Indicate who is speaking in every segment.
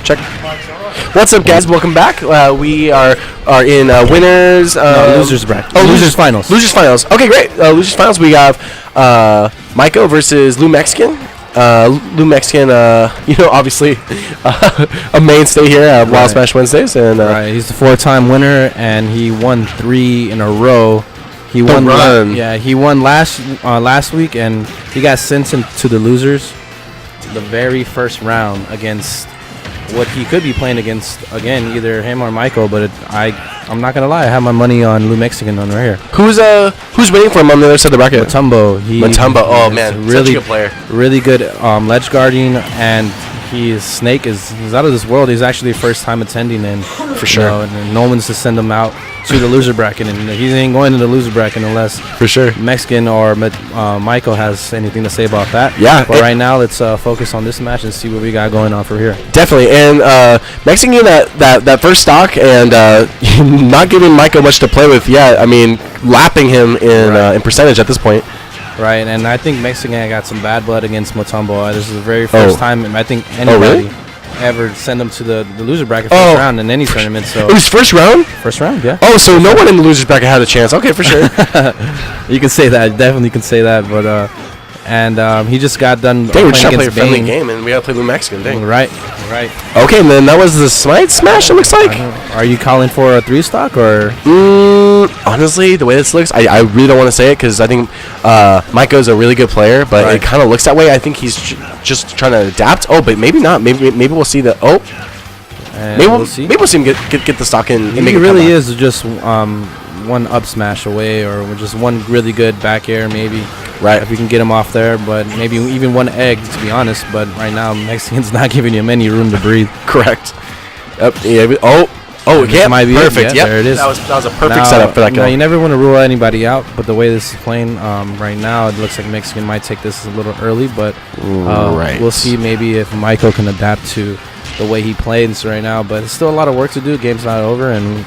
Speaker 1: Check. What's up, guys? Welcome back. We are in winners.
Speaker 2: Losers bracket.
Speaker 1: Oh,
Speaker 2: losers finals.
Speaker 1: Losers finals. Okay, great. Losers finals. We have Maiko versus Lou Mexican. Lou Mexican, obviously a mainstay here at Wild Smash Wednesdays, and
Speaker 2: right. He's the 4-time winner, and he won 3 in a row. He won. He won last week, and he got sent into the losers the very first round against what he could be playing against again, either him or Maiko. But I'm not gonna lie, I have my money on Lou Mexican on right here.
Speaker 1: Who's waiting for him on the other side of the bracket?
Speaker 2: Matumbo.
Speaker 1: Oh man,
Speaker 2: really
Speaker 1: such a good player.
Speaker 2: Really good ledge guarding, and Snake is out of this world. He's actually first time attending, and
Speaker 1: for sure,
Speaker 2: and no one's to send him out to the loser bracket, and he ain't going to the loser bracket unless
Speaker 1: for sure
Speaker 2: Mexican or Maiko has anything to say about that.
Speaker 1: Yeah,
Speaker 2: but right now let's focus on this match and see what we got going on for here.
Speaker 1: Definitely, and Mexican that first stock and not giving Maiko much to play with yet. I mean, lapping him in percentage at this point.
Speaker 2: Right, and I think Mexican got some bad blood against Matumbo. This is the very first time I think anybody ever send him to the loser bracket first round in any tournament. So
Speaker 1: it was first round?
Speaker 2: First round, yeah.
Speaker 1: Oh, so no one in the losers bracket had a chance. Okay, for sure.
Speaker 2: You can say that. Definitely can say that. But he just got done.
Speaker 1: We're trying to play a friendly game, and we got to play Lou Mexican. Dang.
Speaker 2: Right.
Speaker 1: Okay, and then that was the Smite Smash, it looks like.
Speaker 2: Are you calling for a 3-stock or?
Speaker 1: Honestly, the way this looks, I really don't want to say it because I think Maiko's a really good player, but it kind of looks that way. I think he's just trying to adapt. Oh, but maybe not. Maybe we'll see the. Maybe we'll see him get the stock in.
Speaker 2: He really is just one up smash away, or just one really good back air, maybe.
Speaker 1: Right.
Speaker 2: If we can get him off there, but maybe even one egg, to be honest. But right now, Mexican's not giving him any room to breathe.
Speaker 1: Correct. Yeah,
Speaker 2: might be
Speaker 1: perfect.
Speaker 2: There it is.
Speaker 1: That was a perfect setup for that guy.
Speaker 2: You never want to rule anybody out, but the way this is playing right now, it looks like Mexican might take this a little early, but we'll see maybe if Maiko can adapt to the way he plays right now. But it's still a lot of work to do. Game's not over, and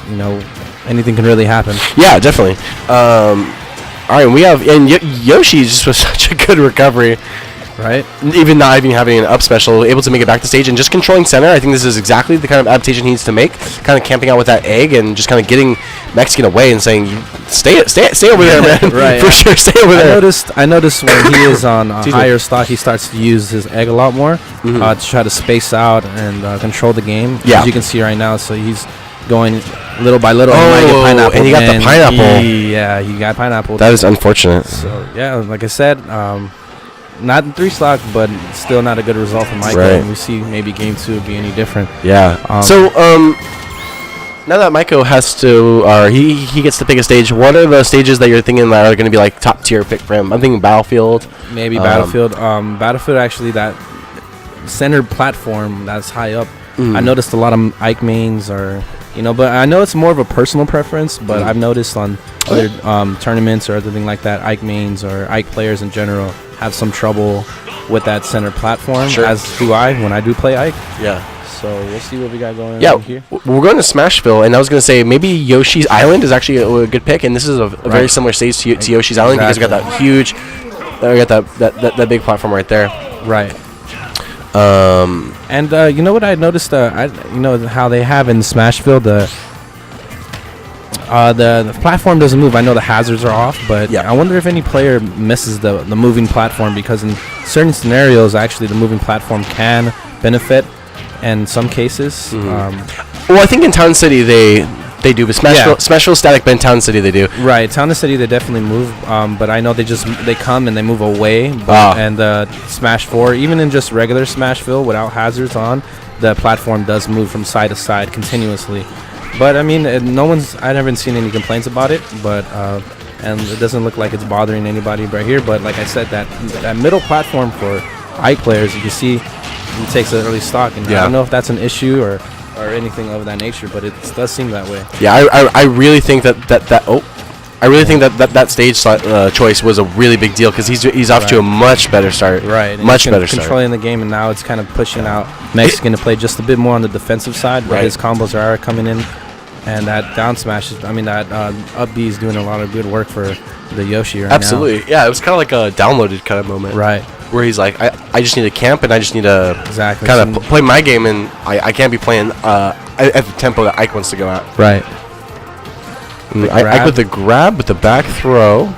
Speaker 2: anything can really happen.
Speaker 1: Yeah, definitely. All right, we have Yoshi just was such a good recovery.
Speaker 2: Right.
Speaker 1: Even not even having an up special, able to make it back to stage and just controlling center. I think this is exactly the kind of adaptation he needs to make. Kind of camping out with that egg and just kind of getting Mexican away and saying, "Stay over there, man."
Speaker 2: Right.
Speaker 1: For sure, stay over there.
Speaker 2: I noticed when he is on a higher stock, he starts to use his egg a lot more to try to space out and control the game.
Speaker 1: Yeah.
Speaker 2: As you can see right now, so he's going little by little. Pineapple,
Speaker 1: and he got the pineapple.
Speaker 2: He got pineapple.
Speaker 1: That is unfortunate.
Speaker 2: So yeah, like I said. Not in 3-stock, but still not a good result for Maiko.
Speaker 1: Right.
Speaker 2: And we see maybe game 2 be any different.
Speaker 1: Yeah. Now that Maiko has to, or he gets to pick a stage, what are the stages that you're thinking that are going to be like top tier pick for him? I'm thinking Battlefield.
Speaker 2: Maybe Battlefield. Battlefield actually, that center platform that's high up. I noticed a lot of Ike mains but I know it's more of a personal preference. But I've noticed on other tournaments or other thing like that, Ike mains or Ike players in general have some trouble with that center platform, as do I when I do play Ike.
Speaker 1: Yeah.
Speaker 2: So we'll see what we got going on here.
Speaker 1: We're going to Smashville, and I was going to say maybe Yoshi's Island is actually a good pick, and this is a very similar stage to Yoshi's Island because we got that huge, we got that big platform right there.
Speaker 2: Right. And you know what I noticed? How they have in Smashville the platform doesn't move. I know the hazards are off, but I wonder if any player misses the moving platform, because in certain scenarios, actually, the moving platform can benefit in some cases.
Speaker 1: Well, I think in Town City they do, but Smashville Static, but in Town City they do.
Speaker 2: Right, Town City they definitely move, but I know they come and they move away. And Smash 4, even in just regular Smashville without hazards on, the platform does move from side to side continuously. But I mean, I've never seen any complaints about it. But and it doesn't look like it's bothering anybody right here. But like I said, that middle platform for Ike players, you can see he takes an early stock, and I don't know if that's an issue or anything of that nature, but it does seem that way.
Speaker 1: Yeah, I really think that stage choice was a really big deal, because he's off to a much better start.
Speaker 2: Right,
Speaker 1: much better start.
Speaker 2: Controlling the game, and now it's kind of pushing out Mexican to play just a bit more on the defensive side, where his combos are coming in. and that down smash is, I mean, that up B is doing a lot of good work for the Yoshi right
Speaker 1: Absolutely.
Speaker 2: now.
Speaker 1: Yeah, it was kind of like a downloaded kind of moment.
Speaker 2: Right.
Speaker 1: Where he's like, I just need to camp and I just need to
Speaker 2: Exactly.
Speaker 1: kind of play my game, and I can't be playing at the tempo that Ike wants to go at.
Speaker 2: Right.
Speaker 1: Ike with the grab, with the back throw.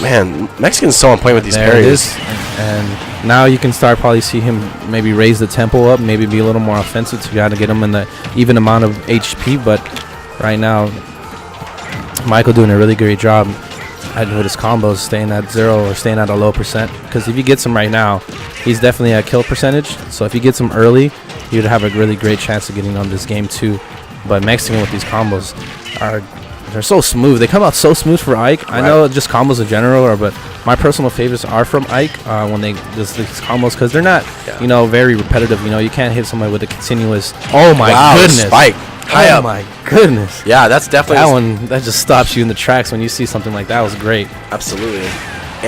Speaker 1: Man, Mexican's so on point with these
Speaker 2: There
Speaker 1: parries.
Speaker 2: it is. And now you can start probably see him maybe raise the tempo up, maybe be a little more offensive. So you got to get him in the even amount of HP. But right now, Maiko doing a really great job with his combos, staying at 0 or staying at a low percent. Because if he gets him right now, he's definitely at kill percentage. So if he gets him early, he would have a really great chance of getting on this game too. But Mexican with these combos they're so smooth. They come out so smooth for Ike. Right. I know just combos in general, but my personal favorites are from Ike when they just these combos, because they're not, very repetitive. You can't hit somebody with a continuous. Oh my goodness!
Speaker 1: Spike. High up.
Speaker 2: Oh my goodness!
Speaker 1: Yeah, that's definitely
Speaker 2: that one. That just stops you in the tracks when you see something like that. It was great.
Speaker 1: Absolutely.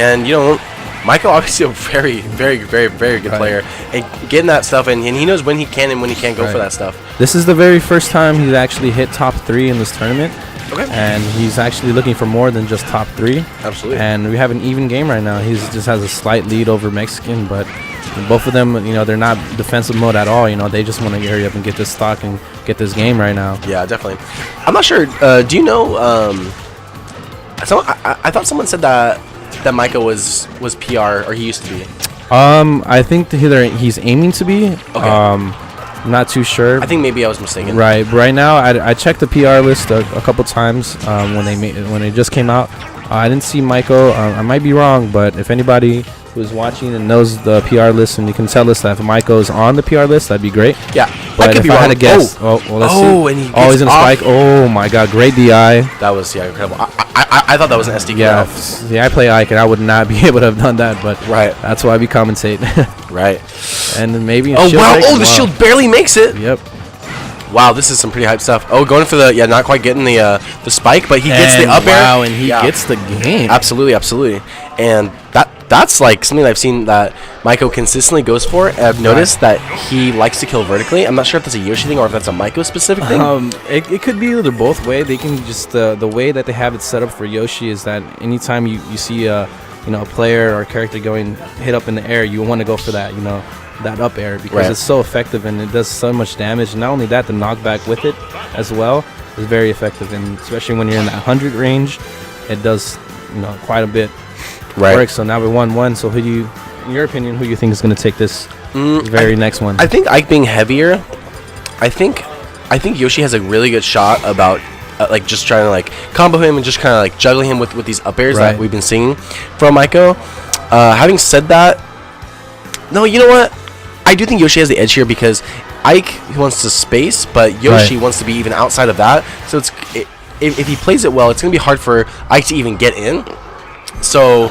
Speaker 1: And Maiko obviously a very, very, very, very good player, and getting that stuff, and he knows when he can and when he can't go for that stuff.
Speaker 2: This is the very first time he's actually hit top 3 in this tournament.
Speaker 1: Okay.
Speaker 2: And he's actually looking for more than just top 3.
Speaker 1: Absolutely.
Speaker 2: And we have an even game right now. He just has a slight lead over Mexican, but both of them, they're not defensive mode at all. They just want to hurry up and get this stock and get this game right now.
Speaker 1: Yeah, definitely. I'm not sure. Do you know? I thought someone said that Maiko was PR, or he used to be.
Speaker 2: I think he's aiming to be.
Speaker 1: Okay.
Speaker 2: Not too sure.
Speaker 1: I think maybe I was mistaken.
Speaker 2: Right. Right now, I checked the PR list a couple times when they just came out. I didn't see Maiko. I might be wrong, but if anybody who's watching and knows the PR list, and you can tell us that if Maiko's on the PR list, that'd be great.
Speaker 1: Yeah.
Speaker 2: But if I had to guess, let's see.
Speaker 1: And
Speaker 2: he's in a spike. Oh my God, great DI.
Speaker 1: That was incredible. I thought that was an SD.
Speaker 2: Yeah, I play Ike, and I would not be able to have done that, but that's why we commentate.
Speaker 1: Right.
Speaker 2: And then maybe
Speaker 1: the shield barely makes it.
Speaker 2: Yep.
Speaker 1: Wow, this is some pretty hype stuff. Oh, going for the not quite getting the spike, but he gets the up air.
Speaker 2: Wow, and he gets the game.
Speaker 1: Absolutely. And that's like something that I've seen that Maiko consistently goes for. And I've noticed that he likes to kill vertically. I'm not sure if that's a Yoshi thing or if that's a Maiko specific thing.
Speaker 2: It could be either both way. They can just the way that they have it set up for Yoshi is that anytime you see a player or a character going hit up in the air, you want to go for that that up air, because it's so effective and it does so much damage. And not only that, the knockback with it as well is very effective, and especially when you're in that 100 range, it does quite a bit. Work. So now we're 1-1. So in your opinion, who do you think is going to take this next one?
Speaker 1: I think Ike being heavier. I think Yoshi has a really good shot about just trying to combo him and just kind of juggling him with these up airs that we've been seeing from Maiko. Having said that, no, you know what? I do think Yoshi has the edge here, because Ike wants to space, but Yoshi wants to be even outside of that. So if he plays it well, it's going to be hard for Ike to even get in. So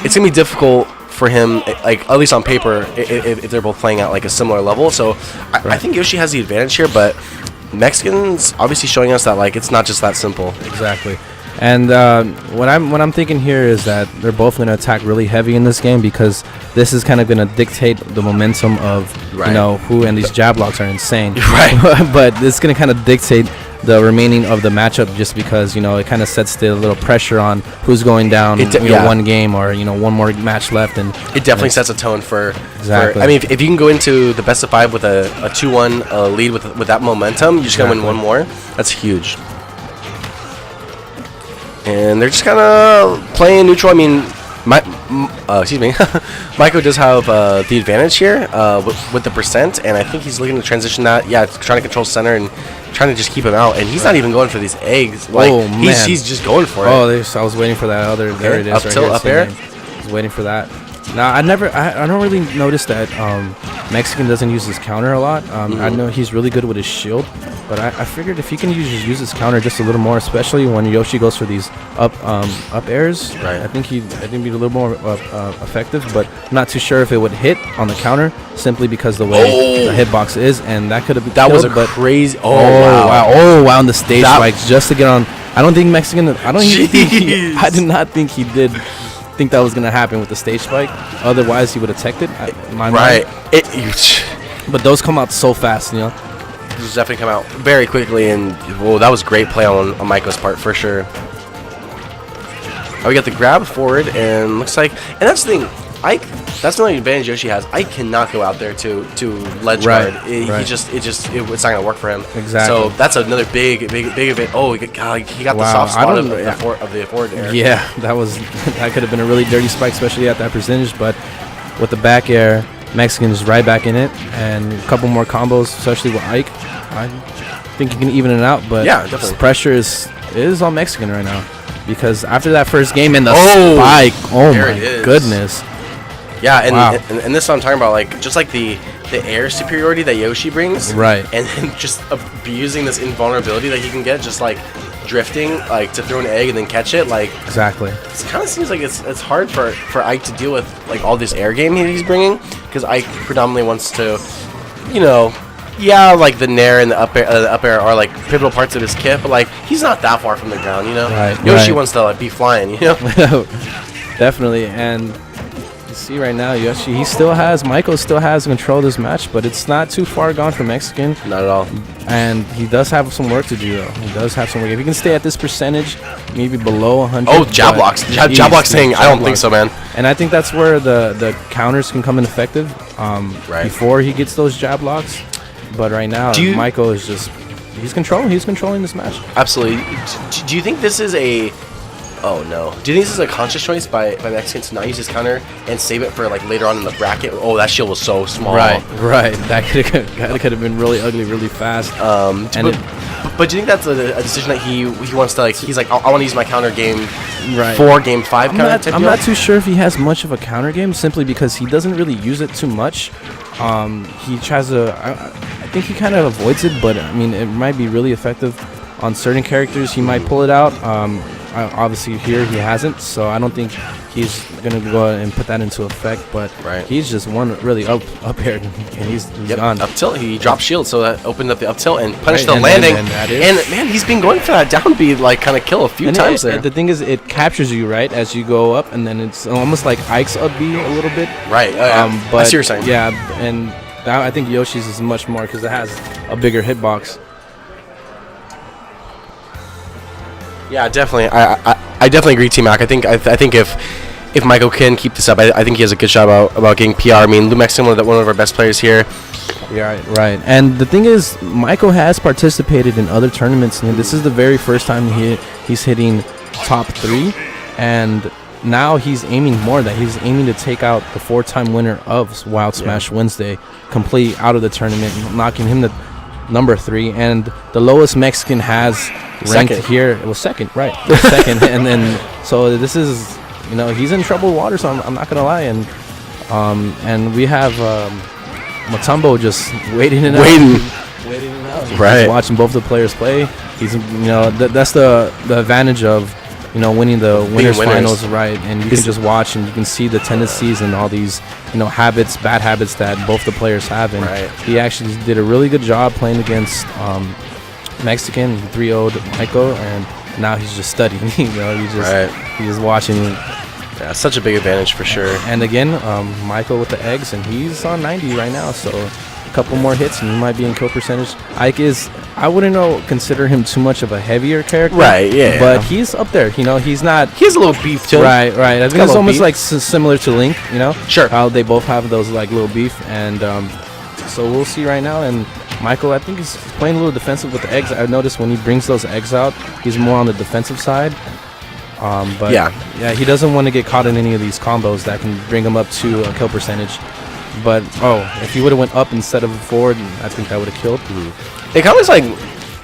Speaker 1: it's going to be difficult for him, at least on paper, if they're both playing at a similar level. So I think Yoshi has the advantage here, but Mexican's obviously showing us that it's not just that simple.
Speaker 2: Exactly. And what I'm thinking here is that they're both going to attack really heavy in this game, because this is kind of going to dictate the momentum of who, and these jab blocks are insane.
Speaker 1: Right.
Speaker 2: But it's going to kind of dictate the remaining of the matchup, just because it kind of sets the little pressure on who's going down one game or one more match left, and
Speaker 1: it definitely sets a tone for
Speaker 2: exactly.
Speaker 1: I mean, if you can go into the best of 5 with a 2-1 lead with that momentum, you're just gonna win one more. That's huge. And they're just kind of playing neutral. I mean, excuse me, Maiko does have the advantage here with the percent, and I think he's looking to transition that. Yeah, trying to control center and trying to just keep him out, and he's not even going for these eggs. He's just going for it.
Speaker 2: I was waiting for that other. There it is.
Speaker 1: Up tilt, up air.
Speaker 2: I was waiting for that. Now I don't really notice that Mexican doesn't use his counter a lot. I know he's really good with his shield, but I figured if he can use his counter just a little more, especially when Yoshi goes for these up airs, I think he'd be a little more effective. But I'm not too sure if it would hit on the counter, simply because the way the hitbox is, and that could have been
Speaker 1: was a crazy.
Speaker 2: Wow! On the stage spikes just to get on. I don't think Mexican. I did not think he did. Think that was gonna happen with the stage spike. Otherwise, he would have teched it.
Speaker 1: Right.
Speaker 2: But those come out so fast,
Speaker 1: was definitely come out very quickly, and that was great play on Maiko's part for sure. We got the grab forward, and looks like, and that's the thing, that's the only advantage Yoshi has. Ike cannot go out there to ledge guard. It's not gonna work for him.
Speaker 2: Exactly.
Speaker 1: So that's another big event. Oh, he got the soft spot of the forward air.
Speaker 2: Yeah, that could have been a really dirty spike, especially at that percentage. But with the back air, Mexican is right back in it, and a couple more combos, especially with Ike. I think he can even it out, but
Speaker 1: yeah, definitely.
Speaker 2: Pressure is on Mexican right now, because after that first game and the spike, my goodness.
Speaker 1: Yeah, and this is what I'm talking about, like just like the air superiority that Yoshi brings,
Speaker 2: right?
Speaker 1: And then just abusing this invulnerability that he can get, just like drifting, like to throw an egg and then catch it, like
Speaker 2: exactly.
Speaker 1: It kind of seems like it's hard for Ike to deal with like all this air game he's bringing, because Ike predominantly wants to, like the nair and the up air are like pivotal parts of his kit, but like he's not that far from the ground,
Speaker 2: Right,
Speaker 1: Yoshi wants to like be flying,
Speaker 2: Definitely, and you see right now, Yoshi, Maiko still has control of this match, but it's not too far gone from Mexican.
Speaker 1: Not at all.
Speaker 2: And he does have some work to do, though. He does have some work. If he can stay at this percentage, maybe below 100.
Speaker 1: Oh, jab blocks. Jab blocks thing. I don't think so, man.
Speaker 2: And I think that's where the counters can come in effective before he gets those jab blocks. But right now, Maiko is just, he's controlling this match.
Speaker 1: Absolutely. Do you think this is a... Oh, no. Do you think this is a conscious choice by Mexican to not use his counter and save it for like later on in the bracket? Oh, that shield was so small.
Speaker 2: Right. That could have been really ugly, really fast.
Speaker 1: But do you think that's a decision that he wants to, like, he's like, I want to use my counter game
Speaker 2: for
Speaker 1: game 5 counter type
Speaker 2: I'm not too sure if he has much of a counter game, simply because he doesn't really use it too much. He tries to, I think he kind of avoids it, but I mean, it might be really effective on certain characters. He might pull it out. Obviously here he hasn't, so I don't think he's gonna go and put that into effect. But he's just one really up air, and he's gone.
Speaker 1: Up tilt, he dropped shield, so that opened up the up tilt and punished the landing. And man, he's been going for that down B like kind of kill a few times there.
Speaker 2: The thing is, it captures you right as you go up, and then it's almost like Ike's up B a little bit.
Speaker 1: Right.
Speaker 2: But
Speaker 1: I see what you're saying.
Speaker 2: Yeah, and I think Yoshi's is much more because it has a bigger hitbox.
Speaker 1: Yeah, definitely. I definitely agree, T-Mac. I think if Maiko can keep this up, I think he has a good shot about getting PR. I mean, Lou Mexican, one of our best players here.
Speaker 2: Yeah, right. And the thing is, Maiko has participated in other tournaments, and this is the very first time he's hitting top 3, and now he's aiming more that he's aiming to take out the 4-time winner of Wild Smash Wednesday, complete out of the tournament, knocking him to number 3, and the lowest Mexican has ranked here. It was second, right? Second, and then so this is, he's in troubled water. So I'm not gonna lie, and we have Matumbo just waiting it out.
Speaker 1: Right,
Speaker 2: he's watching both the players play. He's that's the advantage of winning the winners finals, right? And you can just watch and you can see the tendencies and all these bad habits that both the players have. And he actually did a really good job playing against Mexican. 3-0'd Maiko, and now he's just studying. He's just watching.
Speaker 1: Yeah, such a big advantage for sure.
Speaker 2: And again, Maiko with the eggs, and he's on 90 right now. So a couple more hits, and he might be in kill percentage. Ike is, I wouldn't consider him too much of a heavier character.
Speaker 1: Right. Yeah.
Speaker 2: But he's up there. He's not.
Speaker 1: He has a little beef too.
Speaker 2: Right. I think it's almost like similar to Link.
Speaker 1: Sure.
Speaker 2: How they both have those like little beef, and so we'll see right now. And Maiko, I think, is playing a little defensive with the eggs. I noticed when he brings those eggs out, he's more on the defensive side. But he doesn't want to get caught in any of these combos that can bring him up to a kill percentage. But if he would have went up instead of forward, I think that would have killed.
Speaker 1: It kind of looks like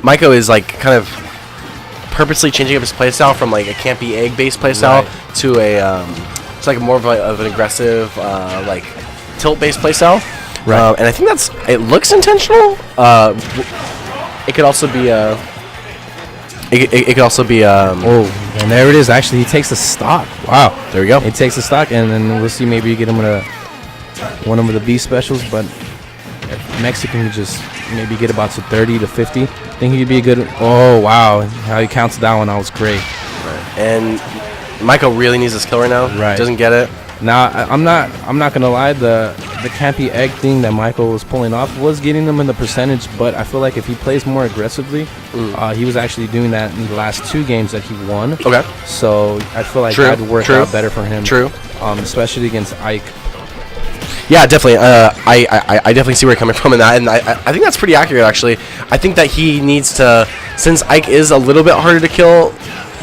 Speaker 1: Maiko is like kind of purposely changing up his playstyle from like a campy egg based playstyle to a it's like more of an aggressive like tilt based playstyle. Right. And I think it looks intentional. It could also be It could also be.
Speaker 2: And there it is. Actually, he takes the stock. Wow.
Speaker 1: There we go.
Speaker 2: He takes the stock, and then we'll see. Maybe you get him with one of the B specials, but if Mexican could just maybe get about to 30 to 50. I think he'd be a good. Oh wow! How he counts that one, that was great.
Speaker 1: Right. And Maiko really needs this kill right now.
Speaker 2: Right.
Speaker 1: Doesn't get it.
Speaker 2: Now I'm not gonna lie, the campy egg thing that Michael was pulling off was getting him in the percentage, but I feel like if he plays more aggressively, he was actually doing that in the last 2 games that he won.
Speaker 1: Okay.
Speaker 2: So I feel like that would work out better for him.
Speaker 1: True.
Speaker 2: Especially against Ike.
Speaker 1: Yeah, definitely. I definitely see where you're coming from in that, and I think that's pretty accurate, actually. I think that he needs to, since Ike is a little bit harder to kill,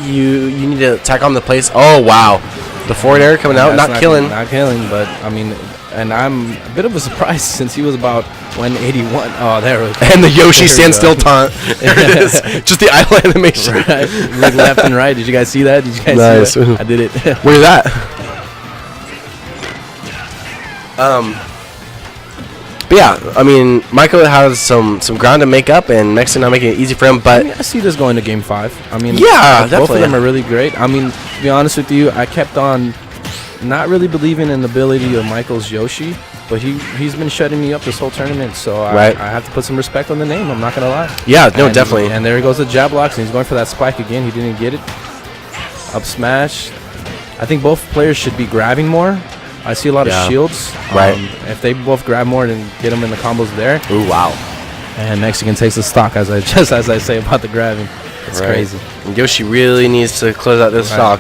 Speaker 1: you need to attack on the place. Oh, wow. The forward air coming out, not killing.
Speaker 2: Not killing, but, I mean, and I'm a bit of a surprise since he was about 181. Oh, there we go.
Speaker 1: And the Yoshi standstill taunt. There it is. Just the eye animation.
Speaker 2: Right. Like left and right. Did you guys see that? Did you guys see that? I did it.
Speaker 1: Where's that? But yeah, I mean, Maiko has some ground to make up, and Mexican not making it easy for him. But
Speaker 2: I see this going to Game 5. I mean,
Speaker 1: yeah,
Speaker 2: both of them are really great. I mean, to be honest with you, I kept on not really believing in the ability of Michael's Yoshi, but he's been shutting me up this whole tournament. So I have to put some respect on the name. I'm not gonna lie.
Speaker 1: Yeah, no, definitely.
Speaker 2: And there he goes the jab blocks, and he's going for that spike again. He didn't get it. Up smash. I think both players should be grabbing more. I see a lot of shields.
Speaker 1: Right.
Speaker 2: If they both grab more and get them in the combos there.
Speaker 1: Ooh, wow.
Speaker 2: And Mexican takes the stock, as I say about the grabbing. It's crazy.
Speaker 1: And Yoshi really needs to close out this stock.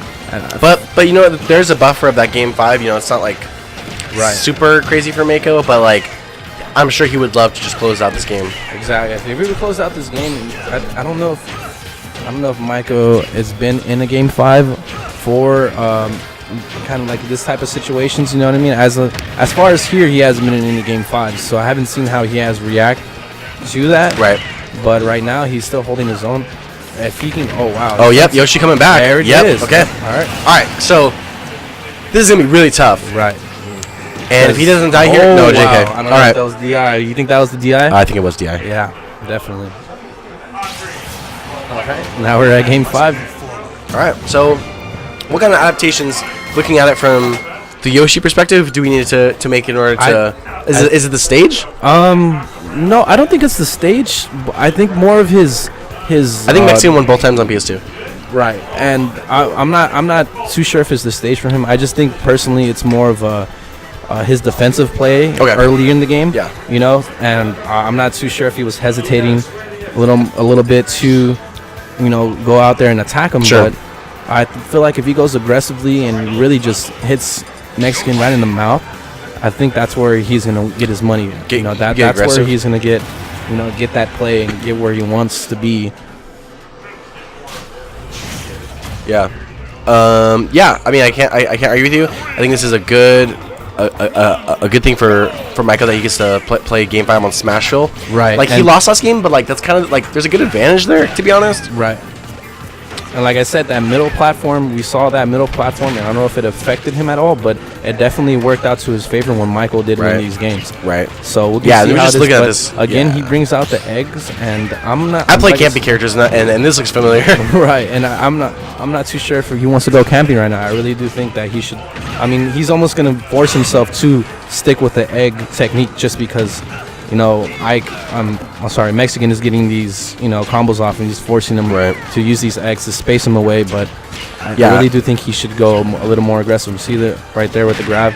Speaker 1: But you know what? There's a buffer of that Game 5. You know, it's not like super crazy for Maiko, but like I'm sure he would love to just close out this game.
Speaker 2: Exactly. If we would close out this game, I don't know if Maiko has been in a Game 5 for kind of like this type of situations, you know what I mean? As far as here, he hasn't been in any Game 5, so I haven't seen how he has react to that.
Speaker 1: Right.
Speaker 2: But right now, he's still holding his own. If he can, oh wow.
Speaker 1: Oh yep, Yoshi coming back.
Speaker 2: There it is.
Speaker 1: Okay.
Speaker 2: All
Speaker 1: right. So this is gonna be really tough.
Speaker 2: Right.
Speaker 1: And if he doesn't die here, no, JK.
Speaker 2: I don't know if that was DI. You think that was the DI?
Speaker 1: I think it was DI.
Speaker 2: Yeah, definitely. Okay. Now we're at Game 5.
Speaker 1: All right. So what kind of adaptations, looking at it from the Yoshi perspective, do we need to make in order to? Is it the stage?
Speaker 2: No, I don't think it's the stage. I think more of his.
Speaker 1: I think Mexican won both times on PS2.
Speaker 2: Right, and I'm not too sure if it's the stage for him. I just think personally it's more of his defensive play early in the game.
Speaker 1: Yeah,
Speaker 2: you know, and I'm not too sure if he was hesitating a little bit to, you know, go out there and attack him.
Speaker 1: Sure.
Speaker 2: But I feel like if he goes aggressively and really just hits Mexican right in the mouth, I think that's where he's gonna get his money. That's where he's gonna get that play and get where he wants to be.
Speaker 1: Yeah. Yeah. I mean, I can't argue with you. I think this is a good thing for Maiko that he gets to play Game 5 on Smashville.
Speaker 2: Right.
Speaker 1: Like, he lost last game, but like that's kind of like there's a good advantage there, to be honest.
Speaker 2: Right. And like I said, that middle platform, we saw that middle platform, and I don't know if it affected him at all, but it definitely worked out to his favor when Michael did win these games.
Speaker 1: Right.
Speaker 2: So we'll
Speaker 1: see how look at this.
Speaker 2: Again, he brings out the eggs, and I
Speaker 1: play campy characters, and this looks familiar.
Speaker 2: Right, and I'm not too sure if he wants to go camping right now. I really do think that he should. I mean, he's almost going to force himself to stick with the egg technique just because, you know, Mexican is getting these, you know, combos off, and he's forcing him to use these eggs to space him away. But I really do think he should go a little more aggressive. See that right there with the grab.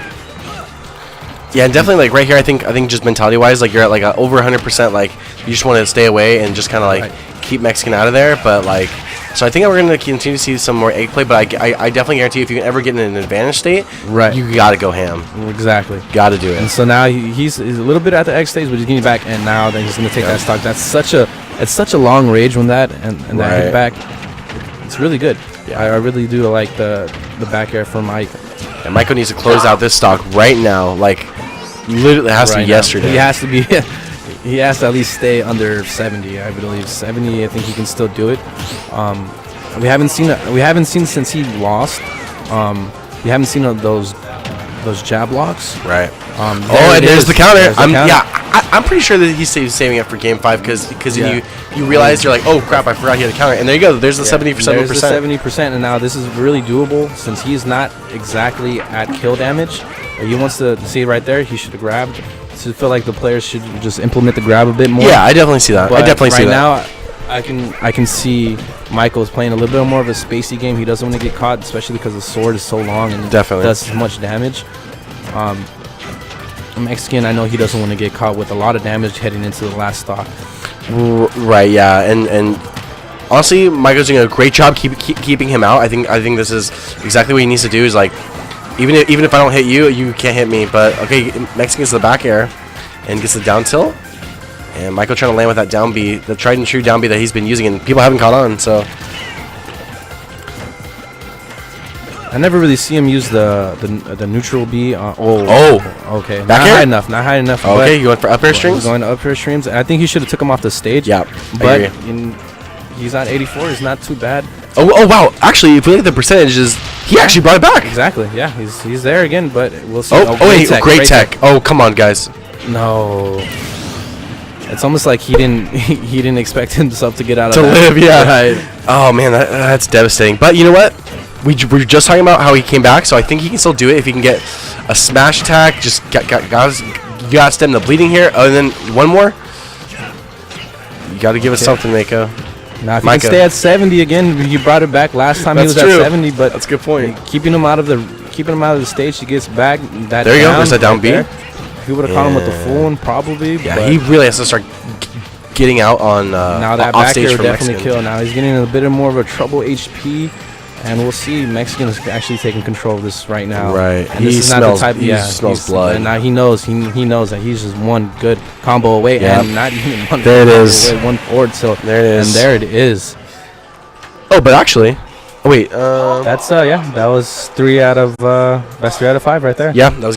Speaker 1: Yeah, and definitely like right here, I think just mentality wise, like you're at like over 100%. Like you just want to stay away and just kind of like keep Mexican out of there. But like, so I think we're going to continue to see some more egg play. But I definitely guarantee if you can ever get in an advantage state, you got to go ham.
Speaker 2: Exactly.
Speaker 1: Got to do it.
Speaker 2: And so now he's a little bit at the egg stage, but he's getting back, and now then he's going to take that stock. That's such a long range when that and that hit back. It's really good. Yeah, I really do like the back air from Mike.
Speaker 1: And Maiko needs to close out this stock right now. Like, literally, it has to be yesterday.
Speaker 2: He has to be. He has to at least stay under 70. I believe 70. I think he can still do it. We haven't seen since he lost. We haven't seen those jab blocks.
Speaker 1: Right. There's the counter. I'm pretty sure that he's saving it for Game 5 because you realize you're like, oh crap, I forgot he had a counter, and there you go. There's the 70%.
Speaker 2: There's the 70%, and now this is really doable since he's not exactly at kill damage. He wants to see right there. He should have grabbed. So I feel like the players should just implement the grab a bit more.
Speaker 1: Yeah, I definitely see that.
Speaker 2: But right now, I can see Michael's playing a little bit more of a spacey game. He doesn't want to get caught, especially because the sword is so long and does so much damage. Mexican, I know he doesn't want to get caught with a lot of damage heading into the last stock.
Speaker 1: Right, yeah, and honestly, Maiko's doing a great job keeping him out. I think this is exactly what he needs to do. Is like, even if I don't hit you, you can't hit me. But okay, Mexican gets the back air and gets the down tilt, and Maiko trying to land with that down B, the tried and true down B that he's been using, and people haven't caught on. So
Speaker 2: I never really see him use the neutral B. Okay.
Speaker 1: Back
Speaker 2: not
Speaker 1: air?
Speaker 2: high enough. Not high enough.
Speaker 1: Okay, you went for up air strings?
Speaker 2: He's going to up air streams. I think he should have took him off the stage.
Speaker 1: Yeah,
Speaker 2: but he's on 84. It's not too bad.
Speaker 1: Oh wow! Actually, if we look at the percentages, he actually brought it back.
Speaker 2: Exactly. Yeah, he's there again, but we'll see.
Speaker 1: Great tech. Oh, come on, guys.
Speaker 2: No. It's almost like he didn't expect himself to get out of
Speaker 1: to
Speaker 2: that.
Speaker 1: live. Yeah.
Speaker 2: Right.
Speaker 1: Oh man, that's devastating. But you know what? We were just talking about how he came back, so I think he can still do it if he can get a smash attack. Just got to stem the bleeding here. Oh, and then one more. You got to give us something, Maiko.
Speaker 2: Now, if he can stay at 70 again, he brought it back last time. He was
Speaker 1: true.
Speaker 2: At 70, but
Speaker 1: that's a good point.
Speaker 2: Keeping him out of the stage, he gets back. That
Speaker 1: there you go. There's that down B.
Speaker 2: If he would have caught him with the full one, probably.
Speaker 1: Yeah, he really has to start getting out on
Speaker 2: now that back air would definitely kill. Now he's getting a bit more of a trouble HP. And we'll see. Mexican is actually taking control of this right now.
Speaker 1: Right.
Speaker 2: And this is not the type.
Speaker 1: He smells blood.
Speaker 2: And now he knows. He knows that he's just one good combo away, and not even one.
Speaker 1: There it is.
Speaker 2: Away, one forward. So
Speaker 1: there it is.
Speaker 2: And there it is.
Speaker 1: Oh, but actually, wait.
Speaker 2: That's that was best 3 out of 5 right there.
Speaker 1: Yeah, that was.